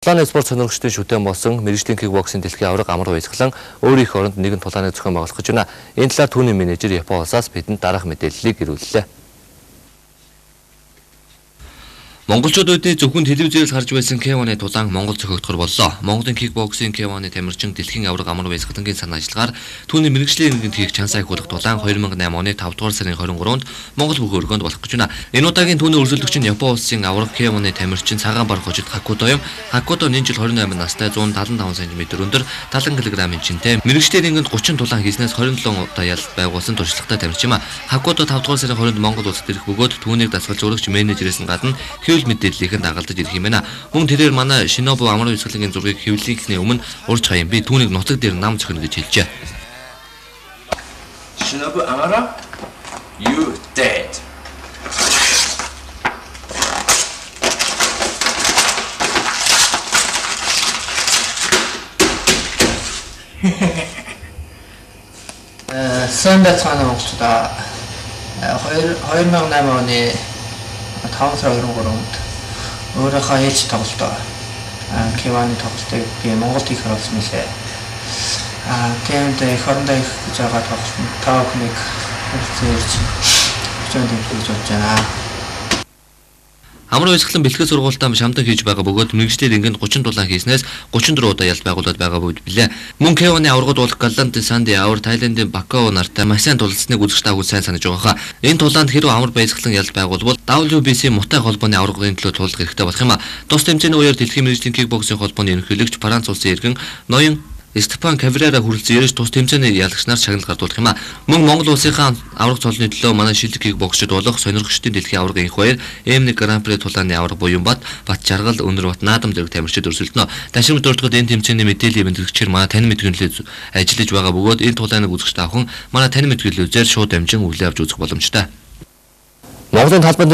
Тулааны спорт сонирхогчдын шүтэн болсон мэргэжлийн кикбоксing дэлхийн авраг амар баясгалан өөр их оронд нэгэн тулааны зохион байгуулах гэж байна. Энэ талаар түүний менежер Япон улсаас бидэнд дараах мэдээллийг ирүүллээ. Монголчууд үедээ зөвхөн телевизээрээс харж байсан K1-ы тулаан Монгол зохиогдохор боллоо. Монголын кикбоксing K1-ы тамирчин дэлхийн авраг амар баясгалангийн санаа ажиллагаар түүний мэргэжлийн нэгэн хийх чансаа ахиулах тулаан 2008 оны 5 дугаар сарын 23-нд Монгол бүх өргөнд болох гэж байна. Энэ удаагийн түүний өрсөлдөгч нь Япон улсын авраг K1-ы тамирчин цагаан бар хожид Хакото юм. Хакото энэ жил 28 настай 175 см өндөр 70 кг-ийн чинтэй. Мэргэжлийн нэгэнд 30 тулаан хийснээс 27 удаа ялалт байгуулсан туршлагатай тамирчин юм. Хакото 5 дугаар сарын 20-нд Монгол улсад ирэх бөгөөд түүнийг дасгалж өргөж менежерээс нь гадна мэдээллийнхэн дагалдаж ирэх юм байна. Мөн тэрээр манай Шинобу амар баясгалангийн зургийг хэвлэлийнхний өмнө урьж хаян би түүнийг нутаг дээр нам зохино гэж хэлжээ. Shinobu Amara, you dead. Сандат цаана монголчуудаа 2008 оны 5 сарын 23-нд өөрийнхөө ээж тоглолтоо K1-ы тоглолтыг би Монголд хийх болсон мэлээ. Тэнд их орондоо их гэж байгаа тоглолт тав хүнийг хэлцээрч хүчтэй гэж бодож байна. Амар баясгалан бэлтгэл сургуультаа шамдан хийж байгаа бөгөөд мэргэжлэр ингээд 30 тулаан хийснээс 34 удаа ялалт байгуулад байгаа бүгд билээ. Мөн K1-ы аврагууд бол Галант Санди авар Тайландын Бакао нартай маш сайн тулалцсныг үзэж таагүй сайн санаж байгаа. Энэ тулаанд хэрвээ амар баясгалан ялалт байгуулбал WBC Мутай холбооны аврагын төлөө тулах хэрэгтэй болох юм а. Тус тэмцээний үеэр дэлхийн мэргэжлийн кикбоксing холбооны ерөнхийлөгч Франц улсын иргэн ноён Стефан Каврера хүрэлцэн ирж тус тэмцээний ялагч нар шагнал гардуулах юм а. Мөн Монгол улсынхаа авраг цолны төлөө манай шилдэг кикбоксчид болох сонирхогчдын дэлхийн аврагын их баяр M1 Гран При тулааны авраг Буянбат, Бат Жаргал, Өнөрбат наадам зэрэг тамирчид өрсөлдөнө. Ташрамт дуртагад энэ тэмцээний мэдээллийн бэлтгэгчээр манай тань мэдгэнлээ ажиллаж байгаа бөгөөд энэ тулааныг үзэж таавхан манай тань мэдгэнлээр шууд дамжин үйл явж үзэх боломжтой. Монголын талбайд